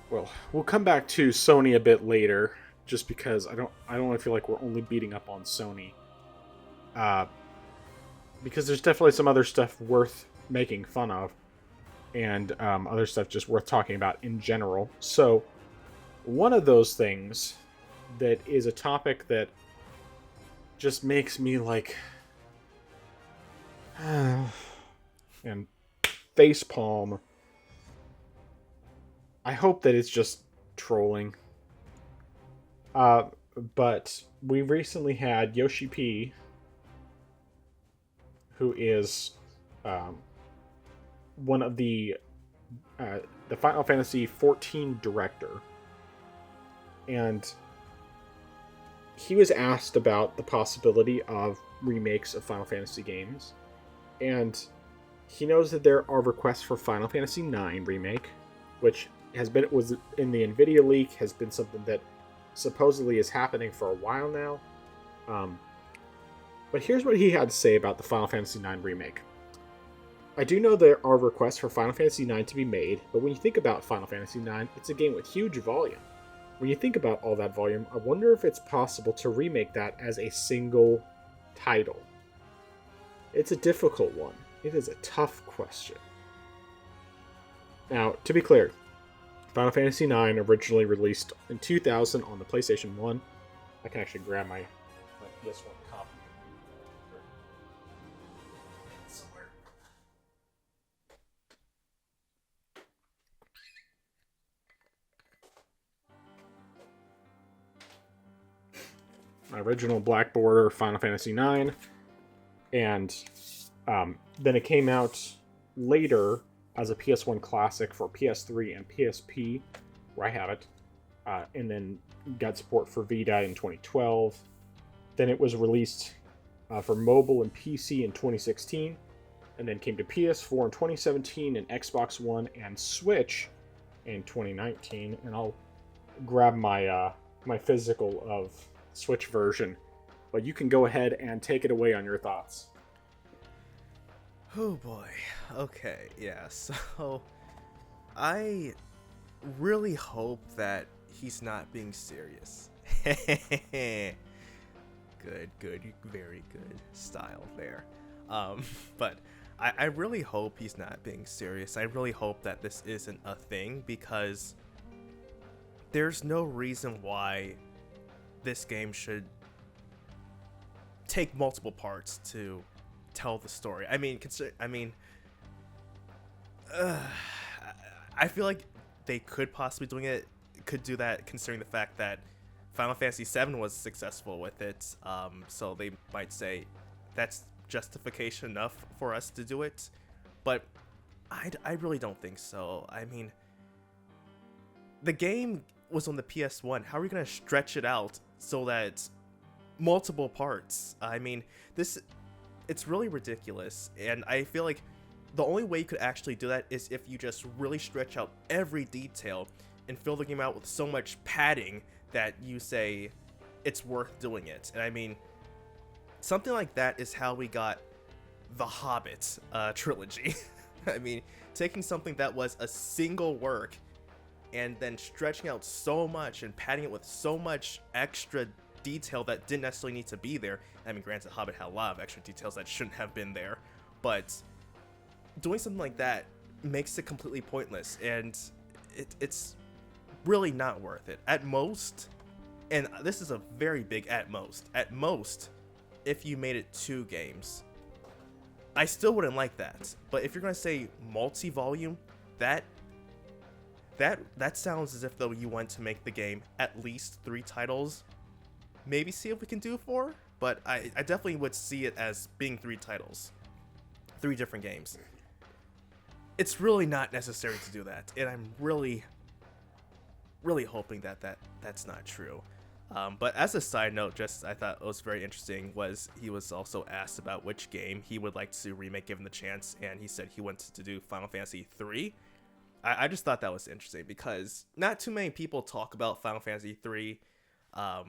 Well, we'll come back to Sony a bit later, just because I don't want to feel like we're only beating up on Sony. Uh, because there's definitely some other stuff worth making fun of, and other stuff just worth talking about in general. So one of those things that is a topic that just makes me like and facepalm. I hope that it's just trolling. Uh, but we recently had Yoshi P, who is um, one of the Final Fantasy 14 director, and he was asked about the possibility of remakes of Final Fantasy games, and he knows that there are requests for Final Fantasy 9 remake, which was in the Nvidia leak, has been something that supposedly is happening for a while now. Um, but here's what he had to say about the Final Fantasy 9 remake. I do know there are requests for Final Fantasy 9 to be made, but when you think about Final Fantasy 9, it's a game with huge volume. When you think about all that volume, I wonder if it's possible to remake that as a single title. It's a difficult one. It is a tough question. Now, to be clear, Final Fantasy IX originally released in 2000 on the PlayStation 1. I can actually grab my PS1 copy. Somewhere. My original black border Final Fantasy IX, and then it came out later as a PS1 classic for PS3 and PSP, where I have it, and then got support for Vita in 2012. Then it was released for mobile and PC in 2016, and then came to PS4 in 2017 and Xbox One and Switch in 2019. And I'll grab my physical of Switch version, but you can go ahead and take it away on your thoughts. Oh boy. Okay, yeah. So I really hope that he's not being serious. Good, very good style there. But I really hope he's not being serious. I really hope that this isn't a thing, because there's no reason why this game should take multiple parts to tell the story. I feel like they could possibly do that, considering the fact that Final Fantasy VII was successful with it. So they might say that's justification enough for us to do it. But I really don't think so. I mean, the game was on the PS1. How are we going to stretch it out so that multiple parts? I mean, it's really ridiculous, and I feel like the only way you could actually do that is if you just really stretch out every detail and fill the game out with so much padding that you say it's worth doing it. And I mean, something like that is how we got the Hobbit trilogy. I mean, taking something that was a single work and then stretching out so much and padding it with so much extra detail that didn't necessarily need to be there. I mean, granted, Hobbit had a lot of extra details that shouldn't have been there, but doing something like that makes it completely pointless, and it's really not worth it. At most, and this is a very big at most, if you made it 2 games, I still wouldn't like that. But if you're gonna say multi-volume, that sounds as if though you want to make the game at least 3 titles. Maybe see if we can do 4, but I definitely would see it as being 3 titles, 3 different games. It's really not necessary to do that, and I'm really hoping that that's not true. But as a side note, just I thought it was very interesting was he was also asked about which game he would like to remake given the chance, and he said he wanted to do Final Fantasy 3. I just thought that was interesting because not too many people talk about Final Fantasy 3. I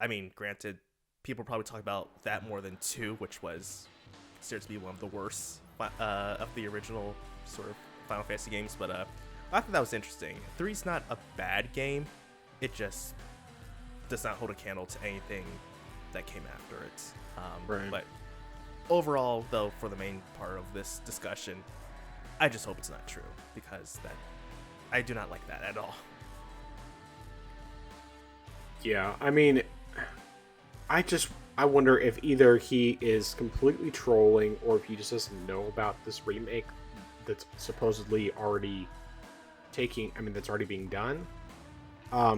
mean, granted, people probably talk about that more than 2, which was considered to be one of the worst of the original sort of Final Fantasy games. But I thought that was interesting. 3's not a bad game. It just does not hold a candle to anything that came after it. Right. But overall, though, for the main part of this discussion, I just hope it's not true, because I do not like that at all. Yeah, I mean, I wonder if either he is completely trolling or if he just doesn't know about this remake that's supposedly already that's already being done. I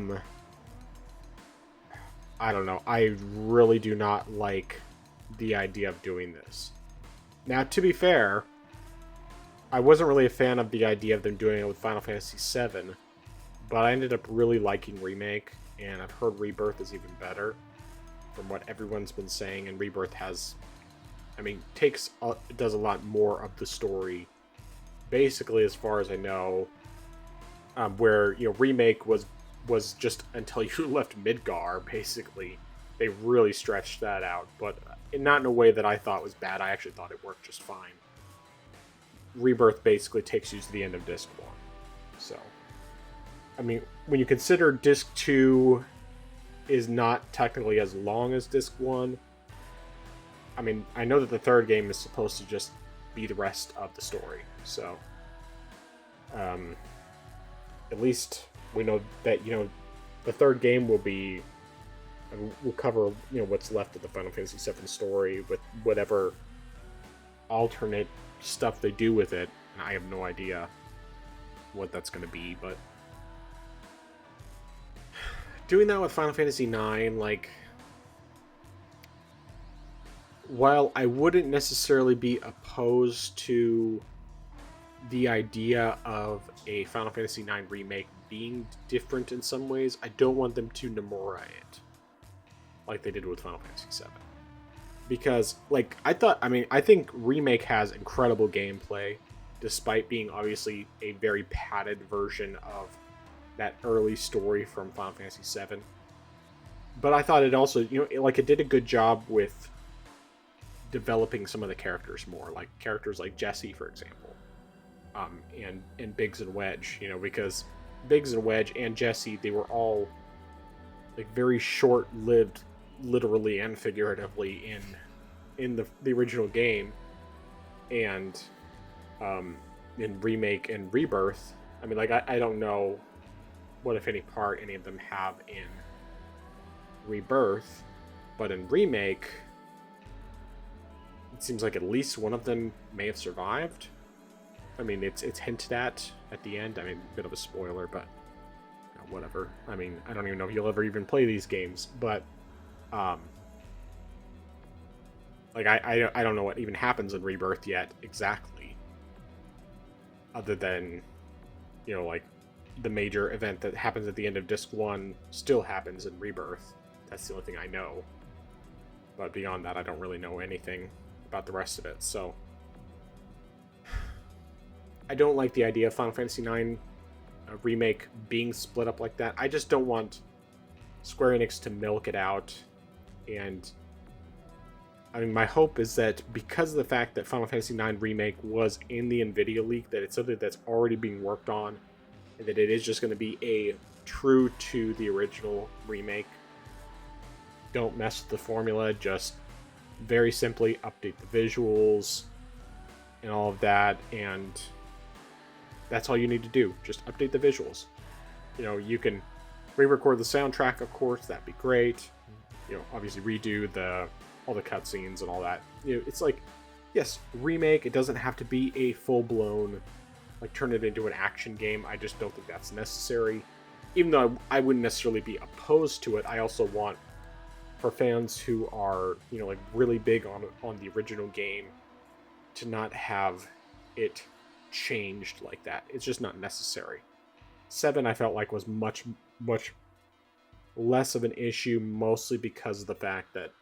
don't know. I really do not like the idea of doing this. Now, to be fair, I wasn't really a fan of the idea of them doing it with Final Fantasy VII, but I ended up really liking Remake, and I've heard Rebirth is even better from what everyone's been saying, and Rebirth does a lot more of the story, basically, as far as I know, where, Remake was just until you left Midgar, basically. They really stretched that out, but not in a way that I thought was bad. I actually thought it worked just fine. Rebirth basically takes you to the end of Disc 1. So, I mean, when you consider Disc 2 is not technically as long as Disc 1, I mean, I know that the third game is supposed to just be the rest of the story. So, at least we know that, the third game will cover, what's left of the Final Fantasy VII story with whatever alternate stuff they do with it. And I have no idea what that's going to be, but doing that with Final Fantasy IX, while I wouldn't necessarily be opposed to the idea of a Final Fantasy IX remake being different in some ways, I don't want them to Nomura it like they did with Final Fantasy VII. Because, I think Remake has incredible gameplay, despite being obviously a very padded version of that early story from Final Fantasy VII. But I thought it also, it did a good job with developing some of the characters more, like characters like Jessie, for example, and Biggs and Wedge, because Biggs and Wedge and Jessie, they were all very short-lived, literally and figuratively, in the original game, and in Remake and Rebirth. I mean, I don't know what, if any, part any of them have in Rebirth, but in Remake, it seems like at least one of them may have survived. I mean, it's hinted at the end. I mean, a bit of a spoiler, but whatever. I mean, I don't even know if you'll ever even play these games, but I don't know what even happens in Rebirth yet exactly, other than the major event that happens at the end of Disc 1 still happens in Rebirth. That's the only thing I know. But beyond that, I don't really know anything about the rest of it. So I don't like the idea of Final Fantasy IX remake being split up like that. I just don't want Square Enix to milk it out. And I mean, my hope is that because of the fact that Final Fantasy IX remake was in the NVIDIA leak, that it's something that's already being worked on, and that it is just going to be a true to the original remake. Don't mess with the formula, just very simply update the visuals and all of that, and that's all you need to do. Just update the visuals. You can re-record the soundtrack, of course, that'd be great. Obviously redo all the cutscenes and all that. It's yes, remake, it doesn't have to be a full-blown, turn it into an action game. I just don't think that's necessary. Even though I wouldn't necessarily be opposed to it, I also want, for fans who are, really big on the original game, to not have it changed like that. It's just not necessary. 7, I felt like, was much, much less of an issue, mostly because of the fact that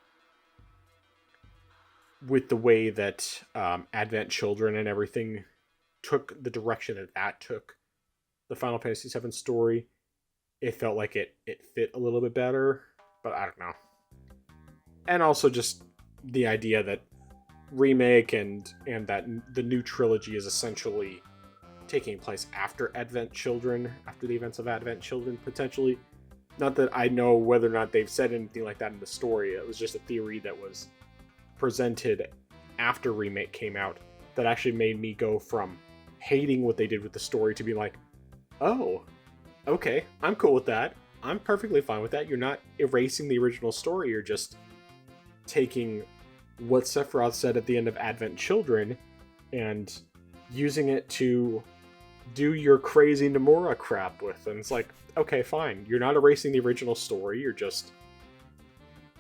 with the way that Advent Children and everything took the direction that took the Final Fantasy VII story, it felt like it fit a little bit better, but I don't know. And also just the idea that remake and that the new trilogy is essentially taking place after Advent Children, after the events of Advent Children, potentially. Not that I know whether or not they've said anything like that in the story. It was just a theory that was presented after Remake came out that actually made me go from hating what they did with the story to be like, oh, okay, I'm cool with that. I'm perfectly fine with that. You're not erasing the original story. You're just taking what Sephiroth said at the end of Advent Children and using it to do your crazy Nomura crap with. And it's like, okay, fine. You're not erasing the original story. You're just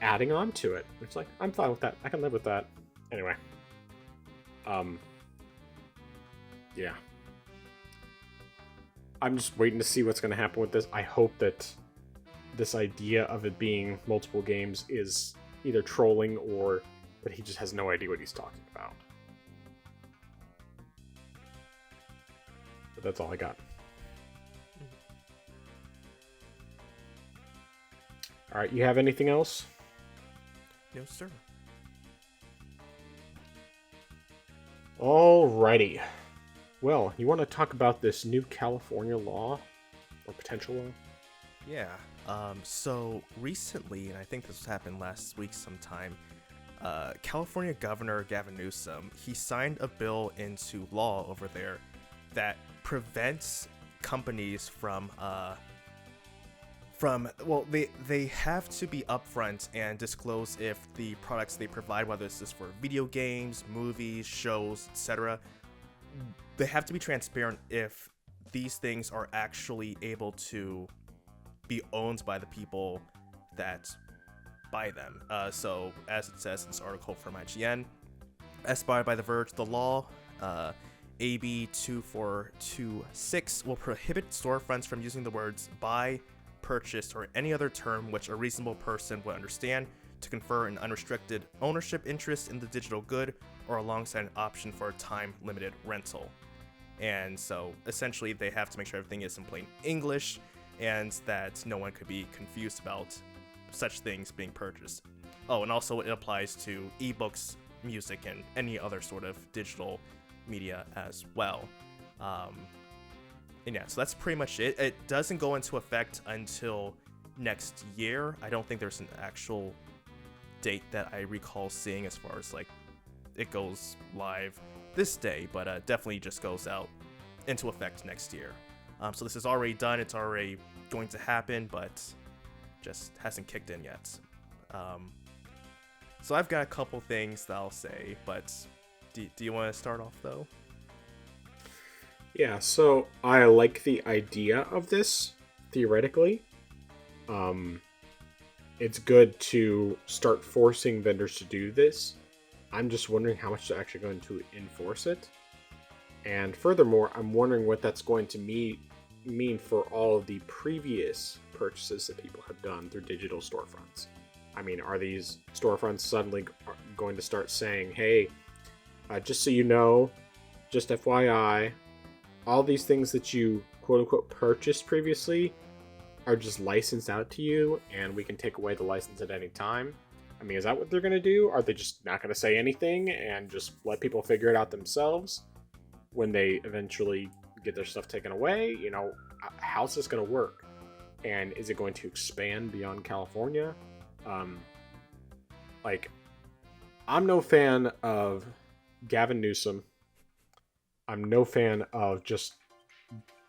adding on to it. It's like, I'm fine with that. I can live with that. Anyway. Yeah. I'm just waiting to see what's going to happen with this. I hope that this idea of it being multiple games is either trolling or that he just has no idea what he's talking about. But that's all I got. Alright, you have anything else? No, sir. Alrighty. Well, you want to talk about this new California law? Or potential law? Yeah. So recently, and I think this happened last week sometime, California Governor Gavin Newsom, he signed a bill into law over there that prevents companies from they have to be upfront and disclose if the products they provide, whether this is for video games, movies, shows, etc., they have to be transparent if these things are actually able to be owned by the people that buy them. So, as it says in this article from IGN, as by The Verge, the law, AB 2426, will prohibit storefronts from using the words buy, purchase, or any other term which a reasonable person would understand to confer an unrestricted ownership interest in the digital good or alongside an option for a time-limited rental. And so, essentially, they have to make sure everything is in plain English and that no one could be confused about such things being purchased. Oh, and also it applies to ebooks, music, and any other sort of digital media as well. And yeah, so that's pretty much it. It doesn't go into effect until next year. I don't think there's an actual date that I recall seeing as far as like it goes live this day, but definitely just goes out into effect next year. So this is already done. It's already going to happen, but just hasn't kicked in yet. So I've got a couple things that I'll say, but do you want to start off though? Yeah, so I like the idea of this, theoretically. It's good to start forcing vendors to do this. I'm just wondering how much they're actually going to enforce it. And furthermore, I'm wondering what that's going to mean for all of the previous purchases that people have done through digital storefronts. I mean, are these storefronts suddenly going to start saying, hey, just so you know, just FYI, all these things that you quote-unquote purchased previously are just licensed out to you, and we can take away the license at any time? I mean, is that what they're going to do? Are they just not going to say anything and just let people figure it out themselves when they eventually get their stuff taken away? You know, how's this going to work? And is it going to expand beyond California? I'm no fan of Gavin Newsom. I'm no fan of just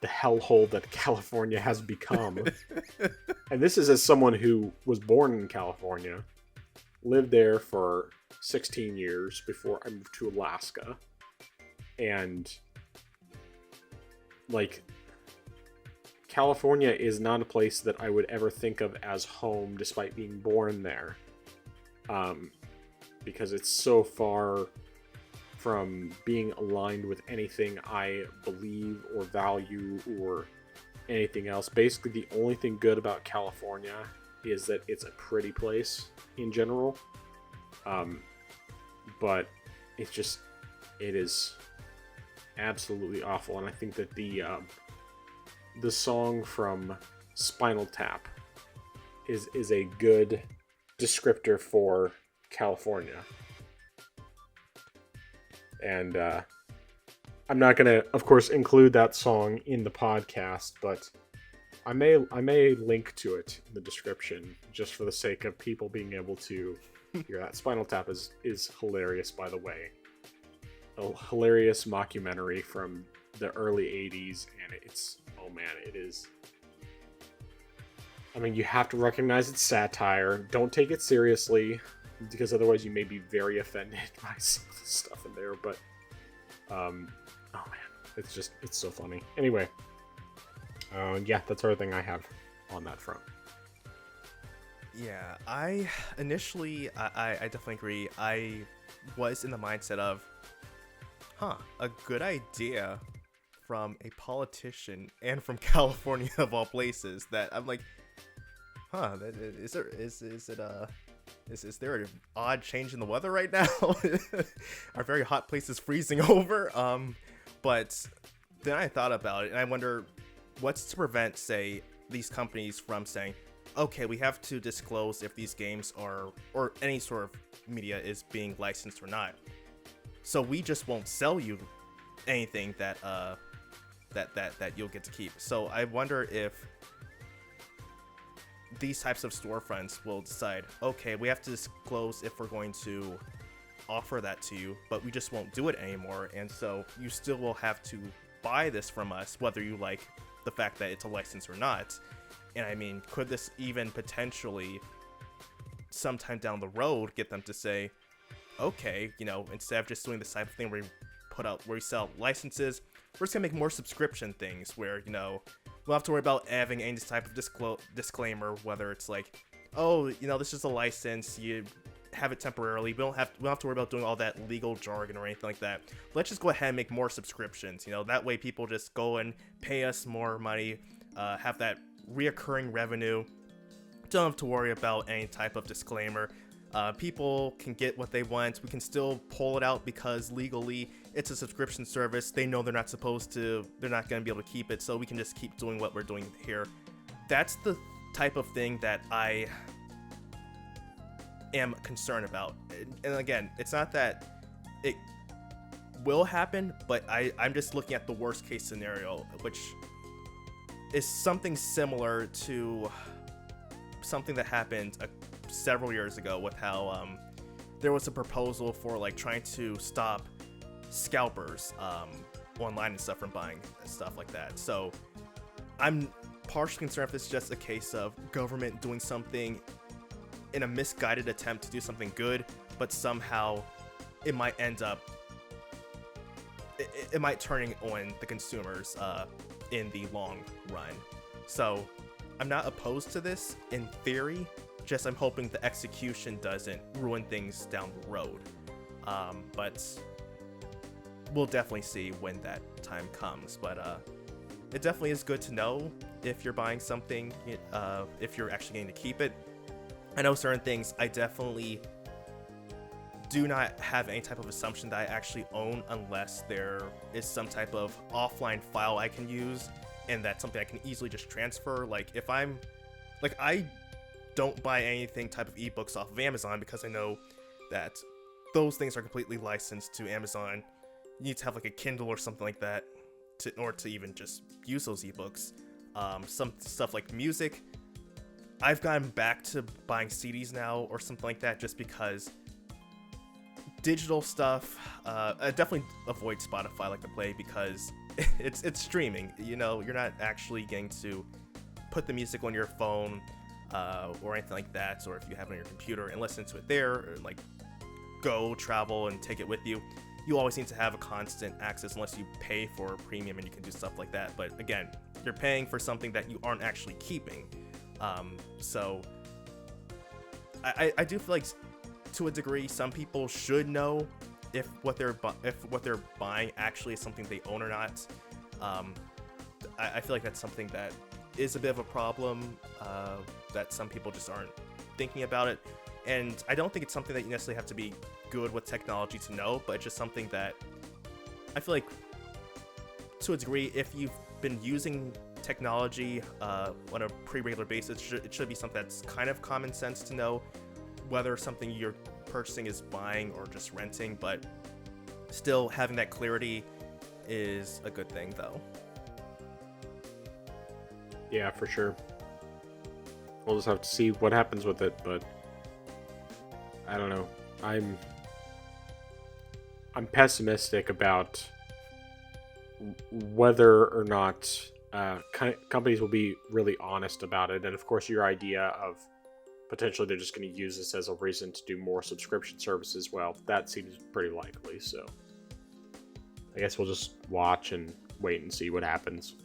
the hellhole that California has become. And this is as someone who was born in California, lived there for 16 years before I moved to Alaska. And, like, California is not a place that I would ever think of as home despite being born there. Because it's so far from being aligned with anything I believe or value or anything else. Basically, the only thing good about California is that it's a pretty place in general. But it is absolutely awful. And I think that the song from Spinal Tap is a good descriptor for California. And I'm not gonna, of course, include that song in the podcast, but I may link to it in the description just for the sake of people being able to hear that. Spinal Tap is hilarious, by the way. A hilarious mockumentary from the early 80s, and it's, oh man, it is. I mean, you have to recognize it's satire. Don't take it seriously, because otherwise you may be very offended by some of the stuff in there. But, oh man, it's so funny. Anyway, yeah, that's everything I have on that front. Yeah, I initially, I definitely agree. I was in the mindset of, a good idea from a politician and from California of all places. That I'm like, is there an odd change in the weather right now? Are very hot places freezing over? But then I thought about it, and I wonder, what's to prevent, say, these companies from saying, okay, we have to disclose if these games are, or any sort of media is being licensed or not. So we just won't sell you anything that you'll get to keep. So I wonder if these types of storefronts will decide, okay, we have to disclose if we're going to offer that to you, but we just won't do it anymore. And so you still will have to buy this from us, whether you like the fact that it's a license or not. And I mean, could this even potentially sometime down the road get them to say, okay, instead of just doing this type of thing where we sell licenses, we're just gonna make more subscription things where, we'll have to worry about having any type of disclaimer, whether it's like, oh, this is a license, you have it temporarily, we don't have to worry about doing all that legal jargon or anything like that. Let's just go ahead and make more subscriptions. That way people just go and pay us more money, have that reoccurring revenue. Don't have to worry about any type of disclaimer. People can get what they want. We can still pull it out because legally it's a subscription service. They know they're not going to be able to keep it, so we can just keep doing what we're doing here. That's the type of thing that I am concerned about. And again, it's not that it will happen, but I'm just looking at the worst case scenario, which is something similar to something that happened several years ago with how there was a proposal for like trying to stop scalpers online and stuff from buying stuff like that. So I'm partially concerned if this is just a case of government doing something in a misguided attempt to do something good, but somehow it might end up it might turning on the consumers in the long run. So I'm not opposed to this in theory, just I'm hoping the execution doesn't ruin things down the road. But we'll definitely see when that time comes. But it definitely is good to know if you're buying something, if you're actually going to keep it. I know certain things I definitely do not have any type of assumption that I actually own unless there is some type of offline file I can use, and that's something I can easily just transfer. Like if I'm like, I don't buy anything type of ebooks off of Amazon because I know that those things are completely licensed to Amazon. You need to have like a Kindle or something like that in order to even just use those ebooks. Some stuff like music, I've gotten back to buying CDs now or something like that just because digital stuff, I definitely avoid Spotify like to play because it's streaming. You're not actually getting to put the music on your phone or anything like that, or if you have it on your computer and listen to it there, or like go travel and take it with you. You always need to have a constant access unless you pay for a premium and you can do stuff like that. But again, you're paying for something that you aren't actually keeping. So I do feel like to a degree some people should know if what they're buying actually is something they own or not. I feel like that's something that is a bit of a problem, that some people just aren't thinking about it. And I don't think it's something that you necessarily have to be good with technology to know, but it's just something that I feel like to a degree, if you've been using technology on a pretty regular basis, it should be something that's kind of common sense to know whether something you're purchasing is buying or just renting. But still having that clarity is a good thing, though. Yeah, for sure. We'll just have to see what happens with it, but I don't know. I'm pessimistic about whether or not companies will be really honest about it. And of course, your idea of potentially they're just going to use this as a reason to do more subscription services, well, that seems pretty likely. So I guess we'll just watch and wait and see what happens.